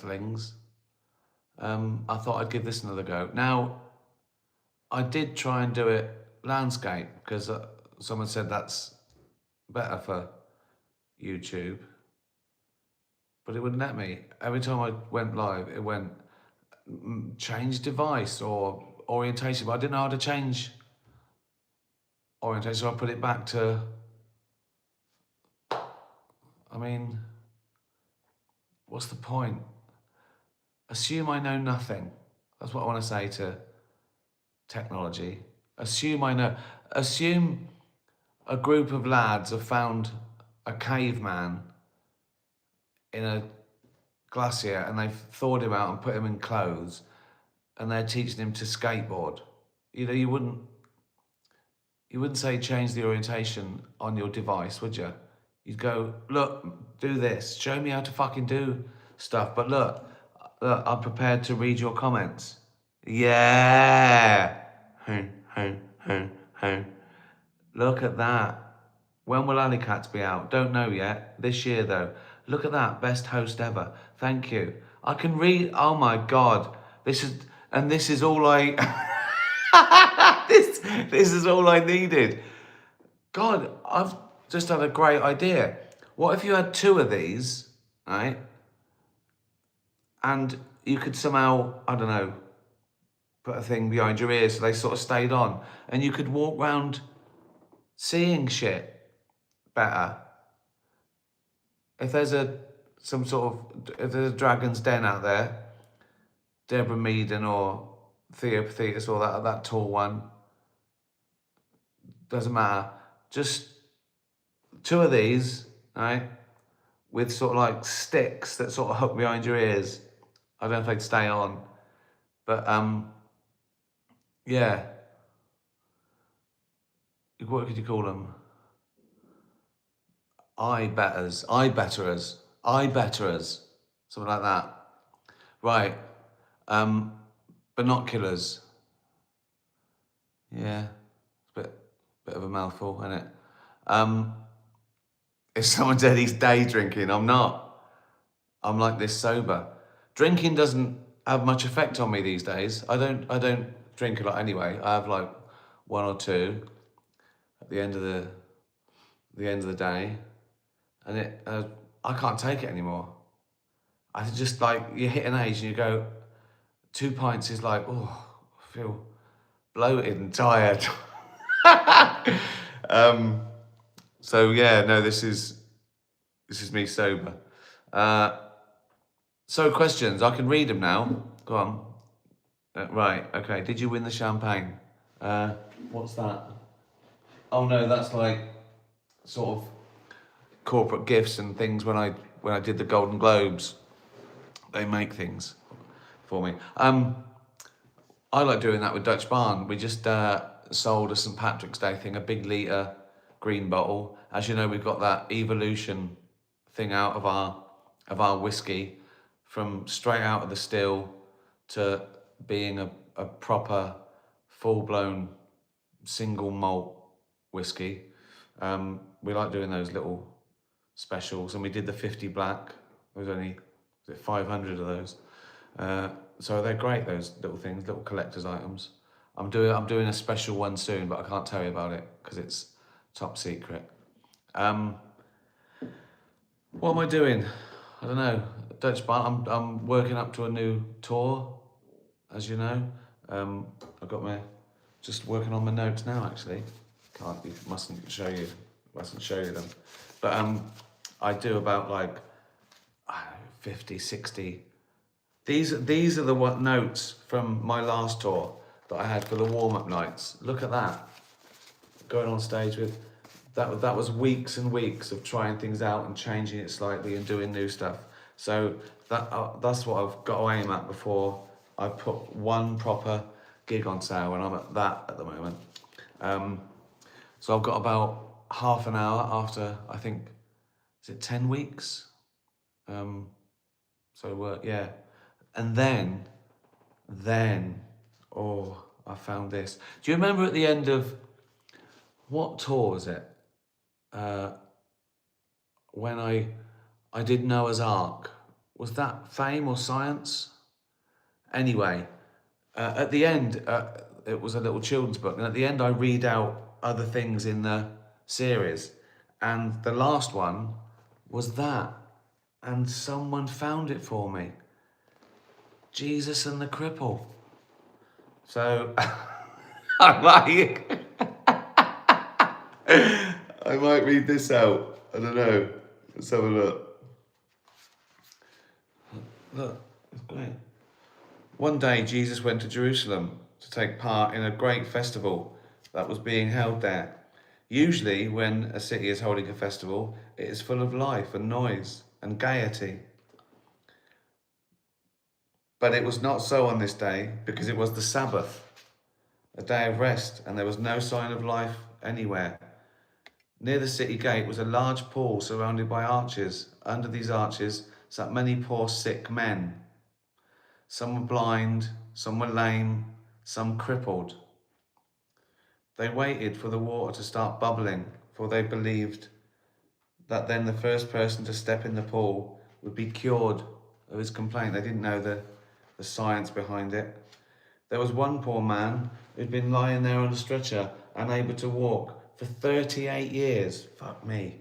flings. I thought I'd give this another go. Now, I did try and do it landscape because someone said that's better for YouTube, but it wouldn't let me. Every time I went live, it went change device or orientation, but I didn't know how to change orientation, so I put it back to, I mean, what's the point? Assume I know nothing. That's what I want to say to technology. Assume a group of lads have found a caveman in a glacier and they've thawed him out and put him in clothes and they're teaching him to skateboard. You know, you wouldn't say change the orientation on your device, would you? You'd go, look, do this. Show me how to fucking do stuff. But look, I'm prepared to read your comments. Yeah. Look at that. When will Alley Cats be out? Don't know yet. This year, though. Look at that. Best host ever. Thank you. I can read. Oh, my God. This is all I... this is all I needed. God, I've just had a great idea. What if you had two of these, right? And you could somehow, I don't know, put a thing behind your ears so they sort of stayed on. And you could walk around seeing shit better. If there's if there's a Dragon's Den out there, Deborah Meaden or Theo Pathetis or that tall one, doesn't matter. Just two of these, right, with sort of like sticks that sort of hook behind your ears. I don't know if they'd stay on, but yeah. What could you call them? Eye betterers, something like that. Right, binoculars. Yeah, it's a bit of a mouthful, isn't it? If someone said he's day drinking, I'm not. I'm like this sober. Drinking doesn't have much effect on me these days. I don't drink a lot anyway. I have like one or two at the end of the day, and I can't take it anymore. I just like, you hit an age and you go, 2 pints is like, oh, I feel bloated and tired. So yeah, no, this is me sober. So questions, I can read them now. Go on. Right, okay. Did you win the champagne? What's that? Oh no, that's like sort of corporate gifts and things. When I did the Golden Globes, they make things for me. I like doing that with Dutch Barn. We just sold a St. Patrick's Day thing, a big litre green bottle. As you know, we've got that evolution thing out of our whiskey, from straight out of the still to being a proper full-blown single malt whiskey. We like doing those little specials, and we did the 50 black. There was only 500 of those. So they're great, those little things, little collector's items. I'm doing a special one soon, but I can't tell you about it because it's top secret. What am I doing? I don't know. Dutch Barn. I'm working up to a new tour, as you know. I've got just working on my notes now. Actually, mustn't show you them. But I do about like 50, 60. These are the notes from my last tour that I had for the warm-up nights. Look at that. Going on stage with that was weeks and weeks of trying things out and changing it slightly and doing new stuff. So that's what I've got to aim at before I put one proper gig on sale, and I'm at that at the moment. So I've got about half an hour after, I think, is it 10 weeks? Yeah. And then, oh, I found this. Do you remember at the end of, what tour was it? When I did Noah's Ark, Was that fame or science? Anyway, at the end, it was a little children's book, and at the end I read out other things in the series, and the last one was that, and someone found it for me. Jesus and the Cripple. So I might read this out. I don't know. Let's have a look. Look, it's great. One day Jesus went to Jerusalem to take part in a great festival that was being held there. Usually when a city is holding a festival, it is full of life and noise and gaiety. But it was not so on this day, because it was the Sabbath, a day of rest, and there was no sign of life anywhere. Near the city gate was a large pool surrounded by arches. Under these arches sat many poor sick men. Some were blind, some were lame, some crippled. They waited for the water to start bubbling, for they believed that then the first person to step in the pool would be cured of his complaint. They didn't know the science behind it. There was one poor man who'd been lying there on a stretcher, unable to walk, for 38 years. Fuck me.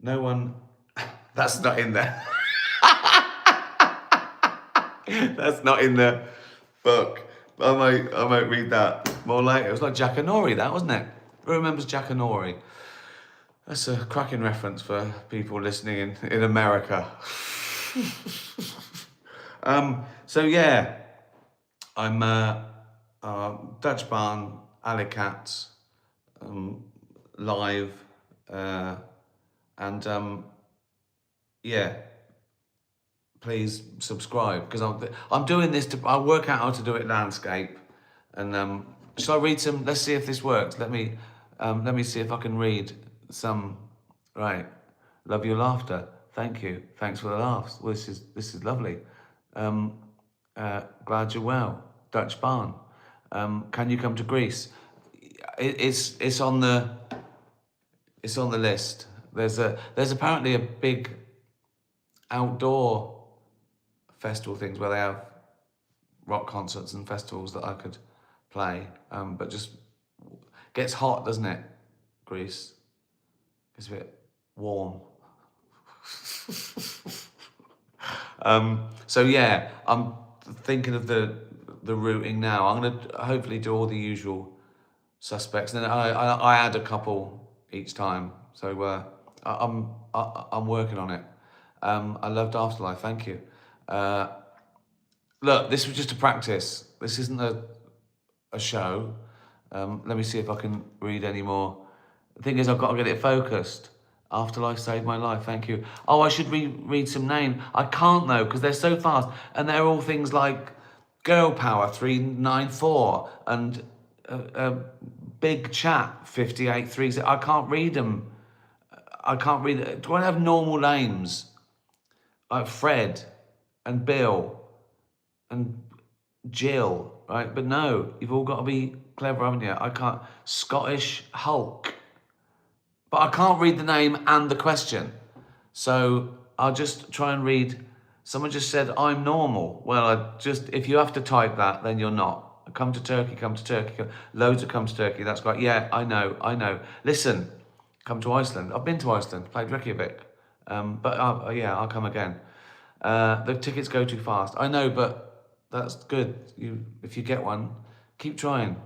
No one... That's not in there. That's not in the book. I might read that more later. It was like Jackanory, that, wasn't it? Who remembers Jackanory? That's a cracking reference for people listening in America. So yeah, I'm Dutch Barn, Alley Cats, live, and yeah, please subscribe, because I'm doing this I work out how to do it landscape, and shall I read some? Let's see if this works. Let me see if I can read some. Right, love your laughter. Thank you. Thanks for the laughs. Well, this is lovely. Glad you're well. Dutch Barn. Can you come to Greece? It's on the list. There's apparently a big outdoor festival things where they have rock concerts and festivals that I could play. But just gets hot, doesn't it? Greece gets a bit warm. So yeah, I'm thinking of the routing now. I'm gonna hopefully do all the usual suspects, and then I add a couple each time. So I'm working on it. I loved Afterlife. Thank you. Look, this was just a practice. This isn't a show. Let me see if I can read any more. The thing is, I've got to get it focused. Afterlife saved my life, thank you. Oh, I should read some names. I can't though, because they're so fast. And they're all things like Girl Power 394 and Big Chat 583. I can't read them. I can't read it. Do I have normal names? Like Fred and Bill and Jill, right? But no, you've all got to be clever, haven't you? I can't. Scottish Hulk. But I can't read the name and the question. So I'll just try and read. Someone just said, I'm normal. Well, if you have to type that, then you're not. Come to Turkey, come to Turkey. Loads of come to Turkey. That's great. Yeah, I know. Listen, come to Iceland. I've been to Iceland, played Reykjavik. But yeah, I'll come again. The tickets go too fast. I know, but that's good. If you get one, keep trying.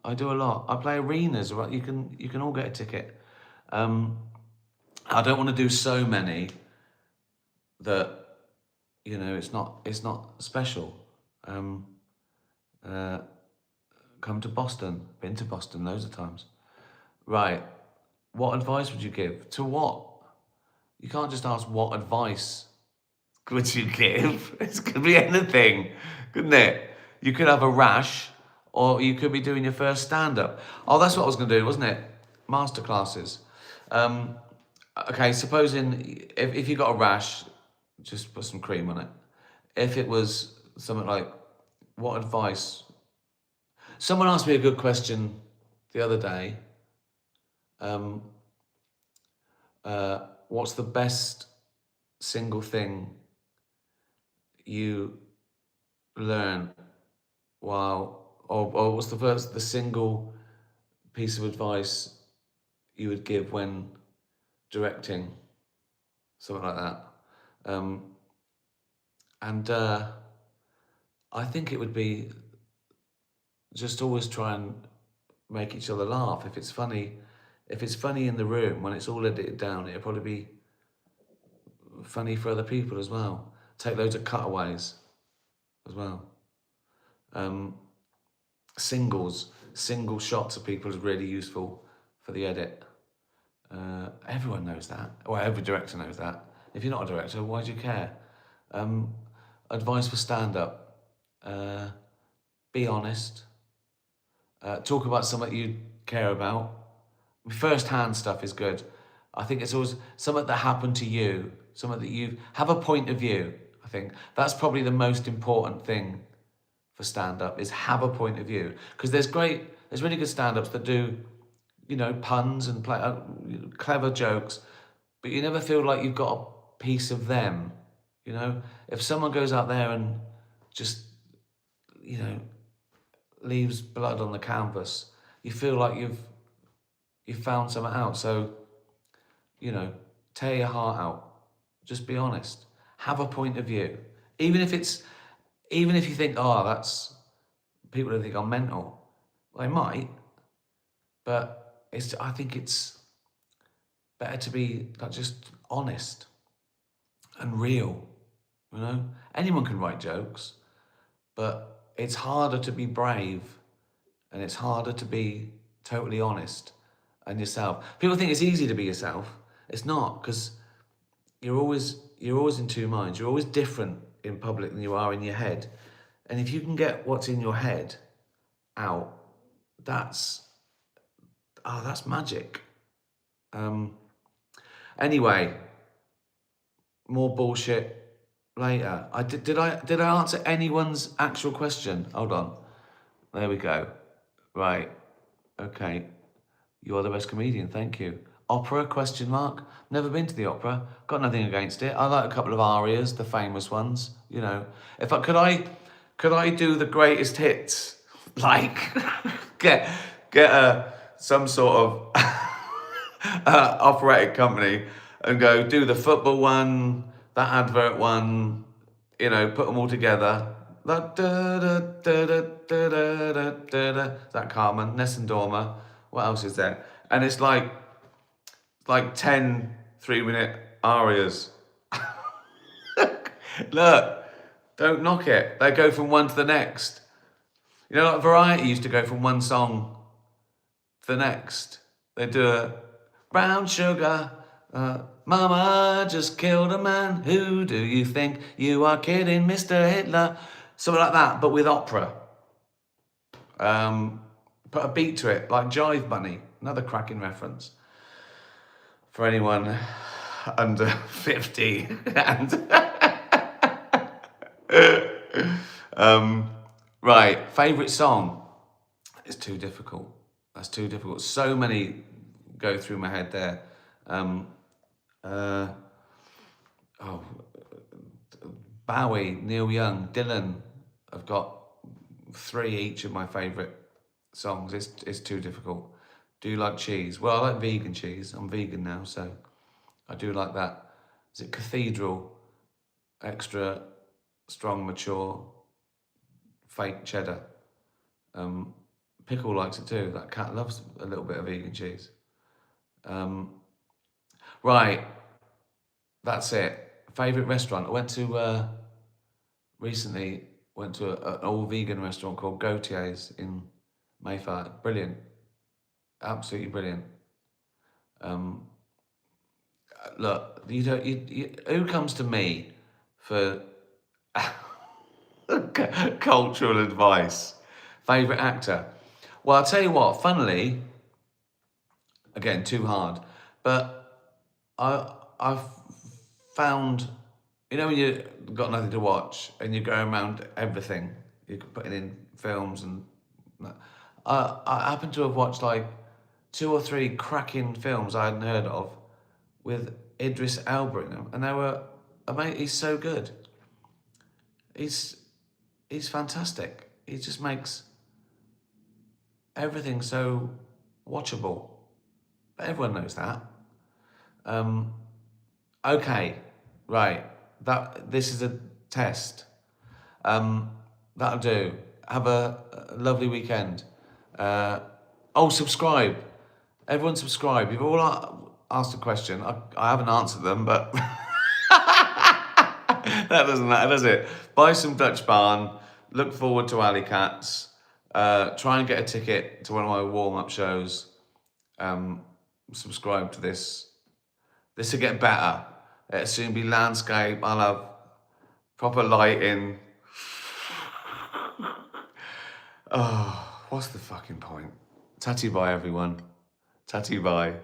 I do a lot. I play arenas, right? You can all get a ticket. I don't want to do so many that it's not special. Come to Boston. Been to Boston loads of times. Right. What advice would you give? To what? You can't just ask what advice would you give. It could be anything, couldn't it? You could have a rash, or you could be doing your first stand-up. Oh, that's what I was going to do, wasn't it? Masterclasses. Okay, supposing if you got a rash, just put some cream on it. If it was something like, what advice? Someone asked me a good question the other day. What's the best single thing you learn or what's the single piece of advice you would give when directing, something like that. And I think it would be just always try and make each other laugh. If it's funny in the room, when it's all edited down, it'll probably be funny for other people as well. Take loads of cutaways as well. Single shots of people is really useful for the edit. Everyone knows that. Well, every director knows that. If you're not a director, why do you care? Advice for stand-up. Be honest. Talk about something you care about. First-hand stuff is good. I think it's always something that happened to you, something that you have a point of view. I think that's probably the most important thing for stand-up, is have a point of view. Because there's really good stand-ups that do, puns and play clever jokes, but you never feel like you've got a piece of them. If someone goes out there and just, leaves blood on the canvas, you feel like you've found something out. So, tear your heart out. Just be honest. Have a point of view. Even if you think, that's, people don't think I'm mental. Well, they might, but I think it's better to be just honest and real. Anyone can write jokes, but it's harder to be brave, and it's harder to be totally honest and yourself. People think it's easy to be yourself. It's not, because you're always in two minds. You're always different in public than you are in your head. And if you can get what's in your head out, that's magic. Anyway, more bullshit later. Did I answer anyone's actual question? Hold on. There we go. Right. Okay. You are the best comedian. Thank you. Opera? ? Never been to the opera. Got nothing against it. I like a couple of arias, the famous ones. If could I do the greatest hits? Like get some sort of operatic company and go do the football one, that advert one, put them all together. That Carmen, Nessun Dorma. What else is there? And it's like 10 3-minute arias. Look, don't knock it. They go from one to the next. Like Variety used to go from one song to the next. They do a brown sugar. Mama just killed a man. Who do you think you are kidding, Mr. Hitler? Something like that, but with opera. Put a beat to it, like Jive Bunny. Another cracking reference for anyone under 50. Right, favourite song. It's too difficult. That's too difficult. So many go through my head there. Bowie, Neil Young, Dylan. I've got 3 each of my favourite songs. It's too difficult. Do you like cheese? Well, I like vegan cheese. I'm vegan now, so I do like that. Is it Cathedral? Extra strong, mature, fake cheddar. Pickle likes it too. That cat loves a little bit of vegan cheese. Right, that's it. Favourite restaurant? I went to recently. Went to an all-vegan restaurant called Gautier's in Mayfair. Brilliant, absolutely brilliant. Look, who comes to me for cultural advice? Favourite actor? Well, I'll tell you what, funnily, again, too hard, but I've found, when you've got nothing to watch and you're going around everything, you're putting in films and I happen to have watched like 2 or 3 cracking films I hadn't heard of with Idris Elba in them, and they were amazing. He's so good. he's fantastic. He just makes everything so watchable. But everyone knows that. Okay, right. This is a test. That'll do. Have a lovely weekend. Subscribe. Everyone subscribe. You've all asked a question. I haven't answered them, but that doesn't matter, does it? Buy some Dutch Barn. Look forward to Alley Cats. Try and get a ticket to one of my warm-up shows. Subscribe to this. This will get better. It'll soon be landscape. I'll have proper lighting. Oh, what's the fucking point? Tatty bye, everyone. Tatty bye.